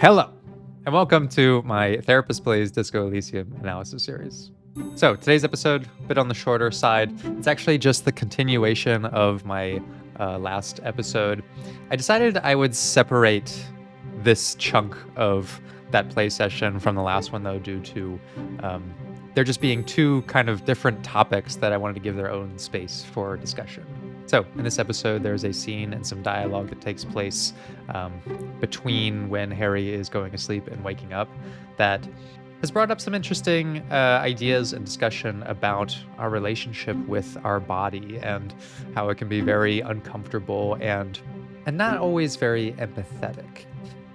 Hello, and welcome to my Therapist Plays Disco Elysium analysis series. So, today's episode, a bit on the shorter side. It's actually just the continuation of my last episode. I decided I would separate this chunk of that play session from the last one, though, due to there just being two kind of different topics that I wanted to give their own space for discussion. So, in this episode, there's a scene and some dialogue that takes place between when Harry is going to sleep and waking up that has brought up some interesting ideas and discussion about our relationship with our body and how it can be very uncomfortable and not always very empathetic.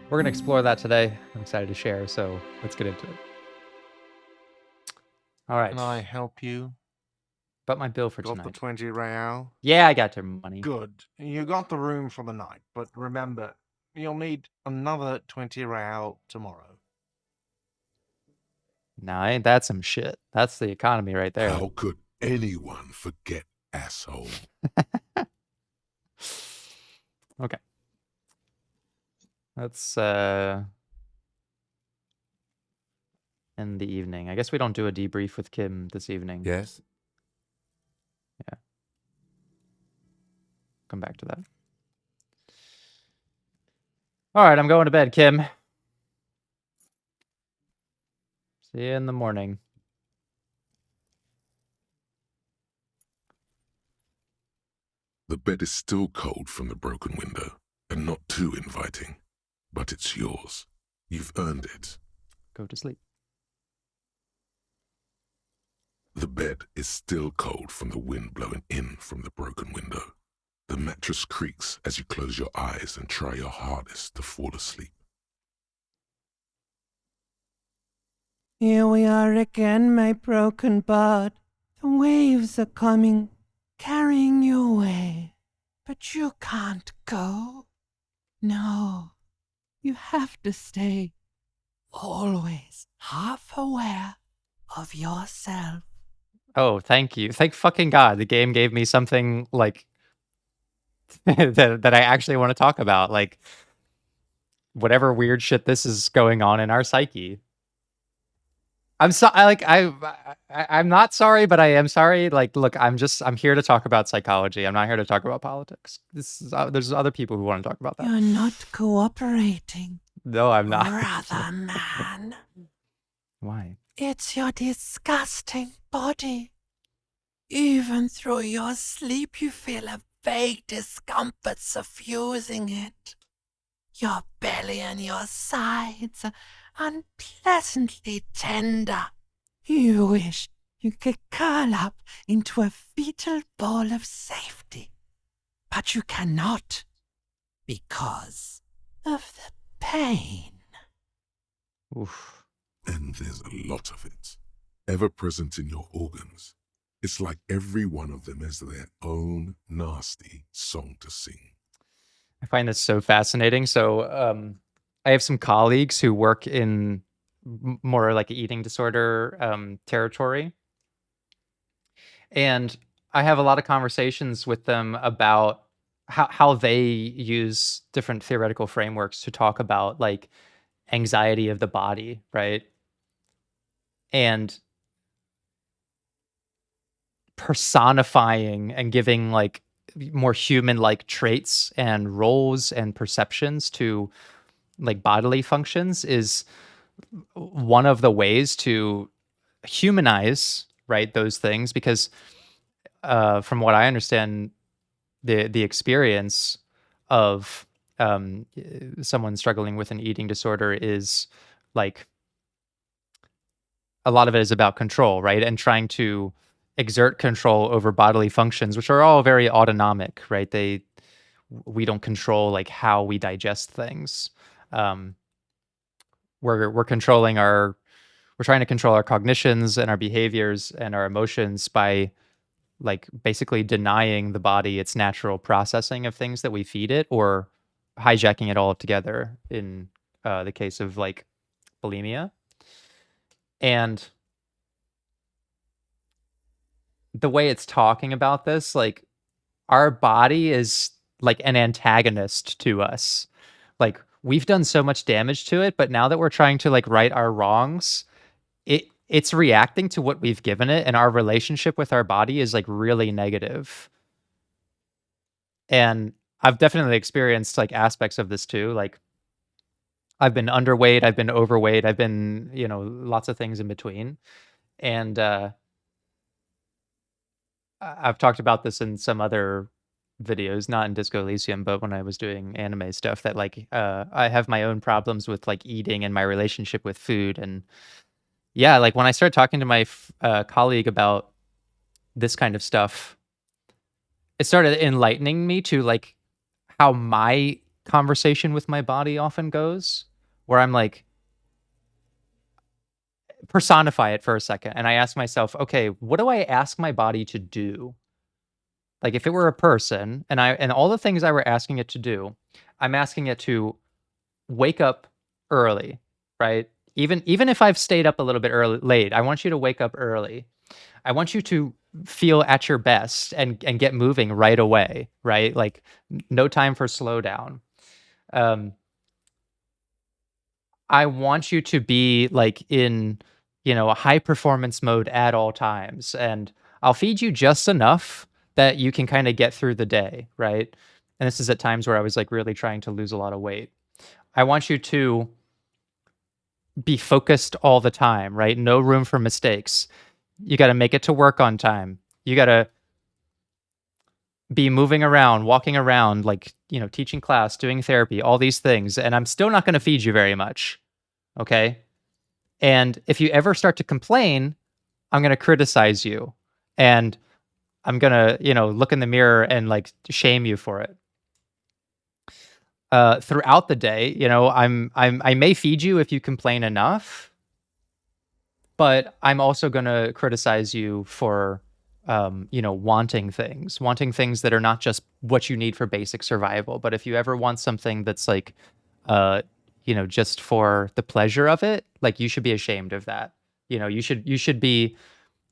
We're going to explore that today. I'm excited to share, so let's get into it. All right. Can I help you? But my bill for Got tonight. the 20 real? Yeah, I got your money. Good. You got the room for the night, but remember, you'll need another 20 real tomorrow. Nah, ain't that some shit? That's the economy right there. How could anyone forget, asshole? Okay. Let's end the evening. I guess we don't do a debrief with Kim this evening. Yes? Yeah. Come back to that. All right, I'm going to bed, Kim. See you in the morning. The bed is still cold from the broken window, and not too inviting. But it's yours. You've earned it. Go to sleep. The bed is still cold from the wind blowing in from the broken window. The mattress creaks as you close your eyes and try your hardest to fall asleep. Here we are again, my broken bird. The waves are coming, carrying you away. But you can't go. No, you have to stay. Always half aware of yourself. Oh, thank you. Thank fucking God. The game gave me something like that I actually want to talk about. Like whatever weird shit this is going on in our psyche. I'm I'm not sorry, but I am sorry. Like, look, I'm here to talk about psychology. I'm not here to talk about politics. There's other people who want to talk about that. You're not cooperating. No, I'm not. Brother man. Why? It's your disgusting body. Even through your sleep, you feel a vague discomfort suffusing it. Your belly and your sides are unpleasantly tender. You wish you could curl up into a fetal ball of safety. But you cannot, because of the pain. Oof. And there's a lot of it, ever present in your organs. It's like every one of them has their own nasty song to sing. I find this so fascinating. So, I have some colleagues who work in more like eating disorder territory, and I have a lot of conversations with them about how they use different theoretical frameworks to talk about like anxiety of the body, right? And personifying and giving like more human-like traits and roles and perceptions to like bodily functions is one of the ways to humanize, right, those things, because from what I understand, the experience of someone struggling with an eating disorder is like a lot of it is about control, right? And trying to exert control over bodily functions, which are all very autonomic, right? We don't control like how we digest things. We're controlling we're trying to control our cognitions and our behaviors and our emotions by like basically denying the body its natural processing of things that we feed it, or hijacking it all together in the case of like bulimia. And the way it's talking about this, like our body is like an antagonist to us. Like we've done so much damage to it, but now that we're trying to like right our wrongs, it's reacting to what we've given it, and our relationship with our body is like really negative. And I've definitely experienced like aspects of this too. Like I've been underweight, I've been overweight, I've been, lots of things in between. And I've talked about this in some other videos, not in Disco Elysium, but when I was doing anime stuff, that like I have my own problems with like eating and my relationship with food. And yeah, like when I started talking to my colleague about this kind of stuff, it started enlightening me to like how my conversation with my body often goes, where I'm like, personify it for a second. And I ask myself, okay, what do I ask my body to do? Like if it were a person and all the things I were asking it to do, I'm asking it to wake up early, right? Even if I've stayed up a little bit late, I want you to wake up early. I want you to feel at your best and get moving right away, right? Like no time for slowdown. I want you to be like in, a high performance mode at all times. And I'll feed you just enough that you can kind of get through the day, right? And this is at times where I was like really trying to lose a lot of weight. I want you to be focused all the time, right? No room for mistakes. You got to make it to work on time. You got to be moving around, walking around, like, teaching class, doing therapy, all these things. And I'm still not going to feed you very much. Okay. And if you ever start to complain, I'm going to criticize you and I'm going to, look in the mirror and like shame you for it. Throughout the day, I may feed you if you complain enough, but I'm also going to criticize you for, wanting things that are not just what you need for basic survival. But if you ever want something that's like, just for the pleasure of it, like you should be ashamed of that. You should be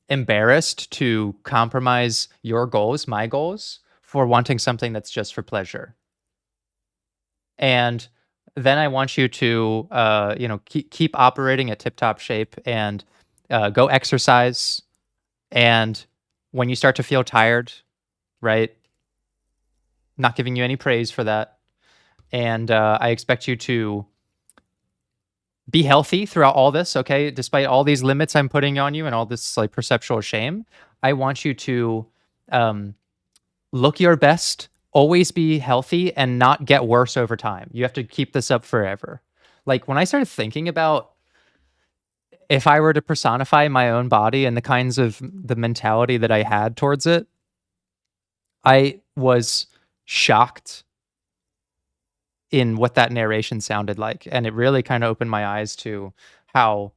embarrassed to compromise your goals, my goals, for wanting something that's just for pleasure. And then I want you to, keep operating at tip-top shape and go exercise. And when you start to feel tired, right? Not giving you any praise for that. And I expect you to be healthy throughout all this, okay? Despite all these limits I'm putting on you and all this like perceptual shame, I want you to look your best, always be healthy, and not get worse over time. You have to keep this up forever. Like when I started thinking about if I were to personify my own body and the kinds of the mentality that I had towards it, I was shocked in what that narration sounded like. And it really kind of opened my eyes to how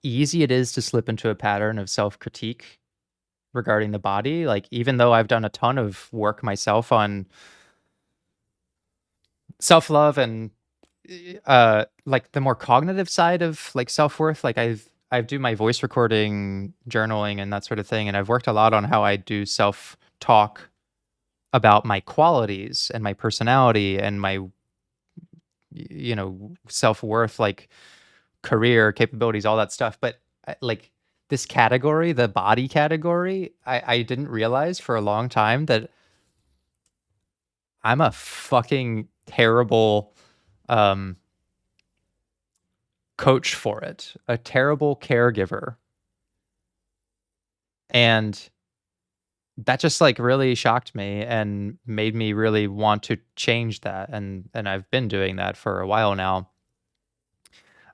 easy it is to slip into a pattern of self-critique regarding the body. Like, even though I've done a ton of work myself on self-love and like the more cognitive side of like self-worth, like I do my voice recording, journaling, and that sort of thing. And I've worked a lot on how I do self-talk about my qualities and my personality and my self-worth, like career capabilities, all that stuff. But like this category, the body category, I didn't realize for a long time that I'm a fucking terrible coach for it, a terrible caregiver. And that just like really shocked me and made me really want to change that. And I've been doing that for a while now,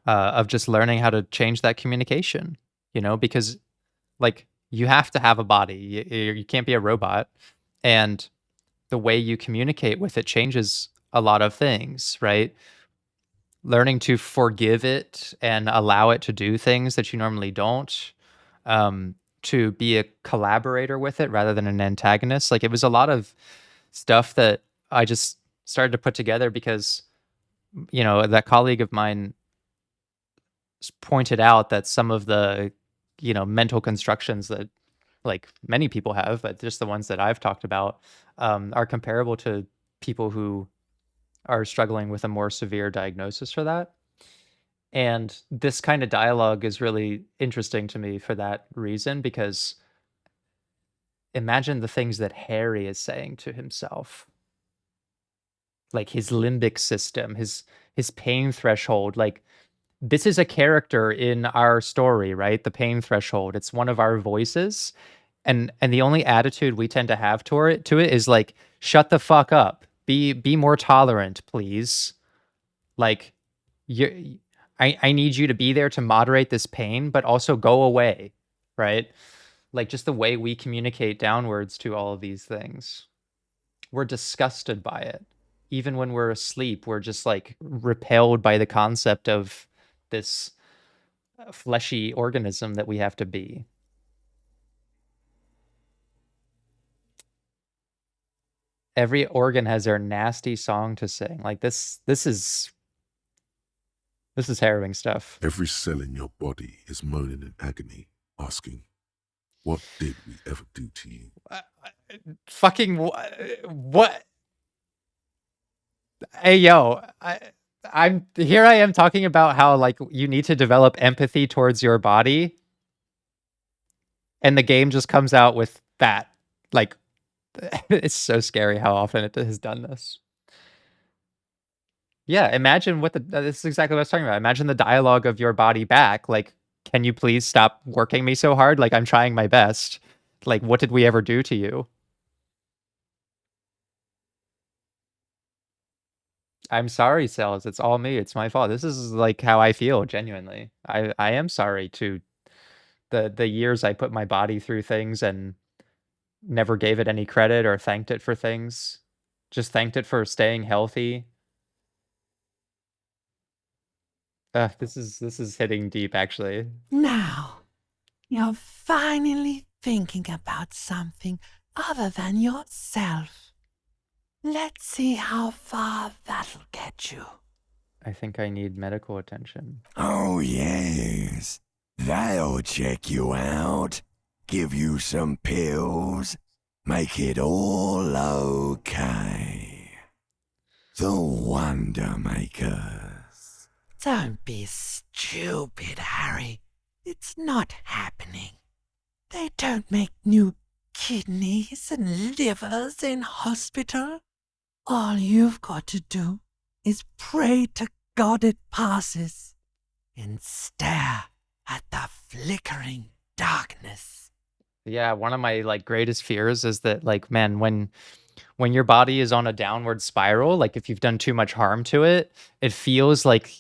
of just learning how to change that communication, because like you have to have a body. You can't be a robot. And the way you communicate with it changes a lot of things, right? Learning to forgive it and allow it to do things that you normally don't, to be a collaborator with it rather than an antagonist. Like it was a lot of stuff that I just started to put together because, that colleague of mine pointed out that some of the, mental constructions that like many people have, but just the ones that I've talked about, are comparable to people who are struggling with a more severe diagnosis for that. And this kind of dialogue is really interesting to me for that reason, because imagine the things that Harry is saying to himself. Like his limbic system, his pain threshold. Like, this is a character in our story, right? The pain threshold. It's one of our voices. And the only attitude we tend to have to it is like, shut the fuck up. Be more tolerant, please. Like, you I need you to be there to moderate this pain, but also go away, right? Like, just the way we communicate downwards to all of these things. We're disgusted by it. Even when we're asleep, we're just like repelled by the concept of this fleshy organism that we have to be. Every organ has their nasty song to sing. Like, this is harrowing stuff. Every cell in your body is moaning in agony, asking, what did we ever do to you? Fucking what? Hey, yo, I'm here. I am talking about how, like, you need to develop empathy towards your body, and the game just comes out with that. Like, it's so scary how often it has done this. Yeah, imagine what this is exactly what I was talking about. Imagine the dialogue of your body back. Like, can you please stop working me so hard? Like, I'm trying my best. Like, what did we ever do to you? I'm sorry, cells. It's all me. It's my fault. This is like how I feel, genuinely. I am sorry to the years I put my body through things and never gave it any credit or thanked it for things. Just thanked it for staying healthy. This is hitting deep, actually. Now, you're finally thinking about something other than yourself. Let's see how far that'll get you. I think I need medical attention. Oh, yes. They'll check you out, give you some pills, make it all okay. The Wonder Makers. Don't be stupid, Harry. It's not happening. They don't make new kidneys and livers in hospital. All you've got to do is pray to God it passes and stare at the flickering darkness. Yeah, one of my like greatest fears is that, like, man, when your body is on a downward spiral, like if you've done too much harm to it, it feels like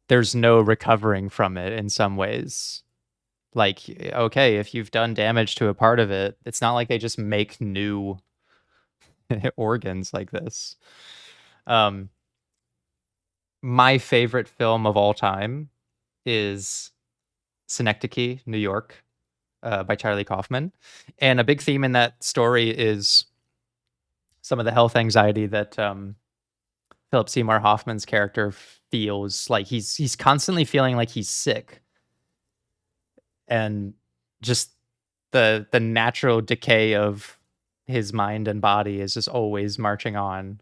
there's no recovering from it in some ways. Like, okay, if you've done damage to a part of it, it's not like they just make new organs like this. My favorite film of all time is Synecdoche, New York, by Charlie Kaufman. And a big theme in that story is some of the health anxiety that Philip Seymour Hoffman's character feels. Like, he's constantly feeling like he's sick. And just the natural decay of his mind and body is just always marching on.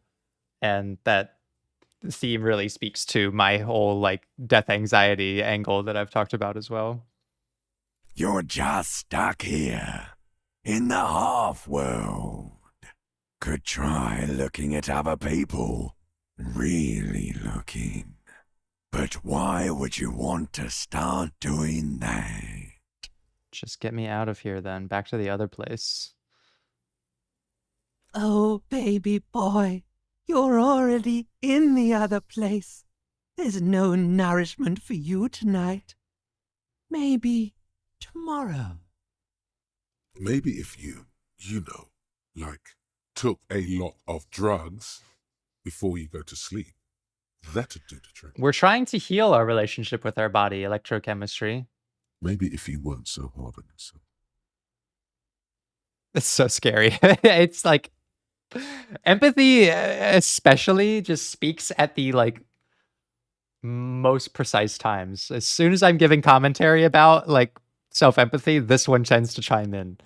And that theme really speaks to my whole like death anxiety angle that I've talked about as well. You're just stuck here, in the half world. Could try looking at other people, really looking. But why would you want to start doing that? Just get me out of here then, back to the other place. Oh, baby boy, you're already in the other place. There's no nourishment for you tonight. Maybe tomorrow. Maybe if you know, like, took a lot of drugs before you go to sleep, that'd do the trick. We're trying to heal our relationship with our body, electrochemistry. Maybe if you weren't so hard on yourself. It's so scary. It's like empathy, especially, just speaks at the like most precise times. As soon as I'm giving commentary about like self-empathy, this one tends to chime in.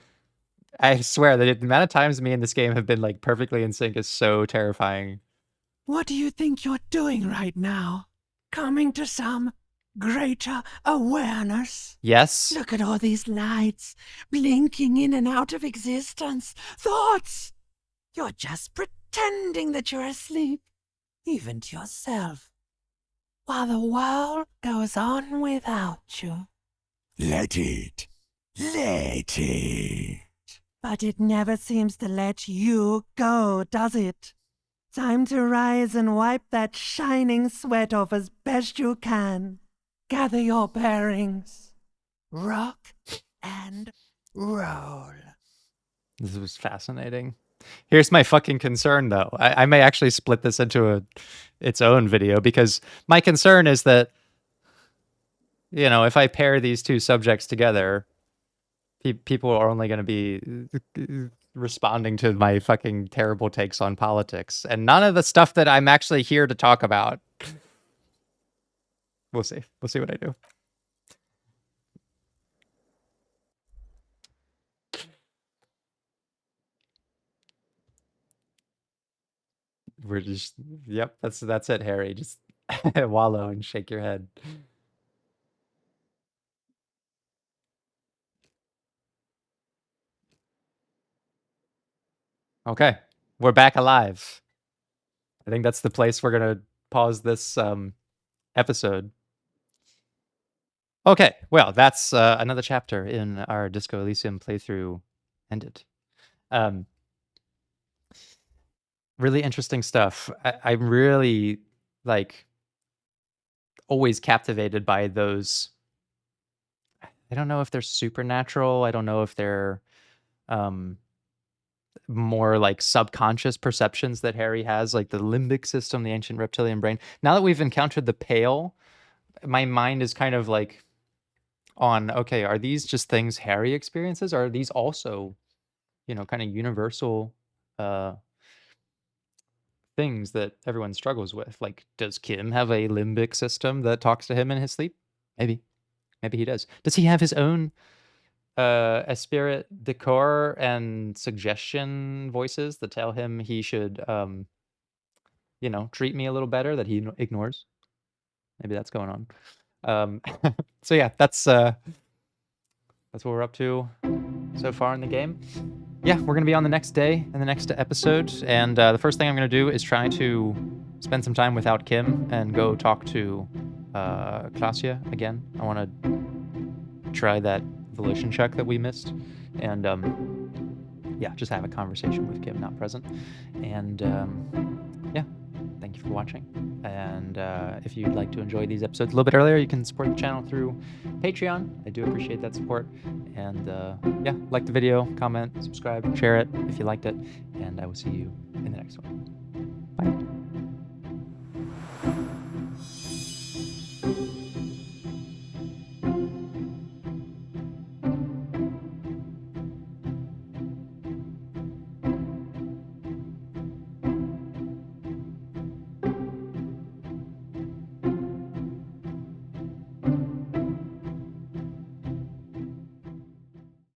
I swear that the amount of times me and this game have been like perfectly in sync is so terrifying. What do you think you're doing right now? Coming to some greater awareness? Yes. Look at all these lights blinking in and out of existence. Thoughts! You're just pretending that you're asleep, even to yourself, while the world goes on without you. Let it. Let it. But it never seems to let you go, does it? Time to rise and wipe that shining sweat off as best you can. Gather your bearings. Rock and roll. This was fascinating. Here's my fucking concern, though. I may actually split this into its own video, because my concern is that, you know, if I pair these two subjects together, people are only going to be responding to my fucking terrible takes on politics, and none of the stuff that I'm actually here to talk about. We'll see. We'll see what I do. We're just, yep, that's it, Harry. Just wallow and shake your head. Okay, we're back alive. I think that's the place we're gonna pause this episode. Okay, well, that's another chapter in our Disco Elysium playthrough ended. Really interesting stuff. I'm really, like, always captivated by those. I don't know if they're supernatural. I don't know if they're more like subconscious perceptions that Harry has, like the limbic system, the ancient reptilian brain. Now that we've encountered the Pale, my mind is kind of like on, okay, are these just things Harry experiences? Or are these also, you know, kind of universal things that everyone struggles with? Like, does Kim have a limbic system that talks to him in his sleep? Maybe he does. Does he have his own spirit decor and suggestion voices that tell him he should you know, treat me a little better, that he ignores? Maybe that's going on. So yeah, that's what we're up to so far in the game. Yeah, we're gonna be on the next day in the next episode, and the first thing I'm gonna do is try to spend some time without Kim and go talk to Klaasje again. I want to try that volition check that we missed, and yeah, just have a conversation with Kim not present. And yeah, thank you for watching. And if you'd like to enjoy these episodes a little bit earlier, you can support the channel through Patreon. I do appreciate that support. And yeah, like the video, comment, subscribe, share it if you liked it. And I will see you in the next one.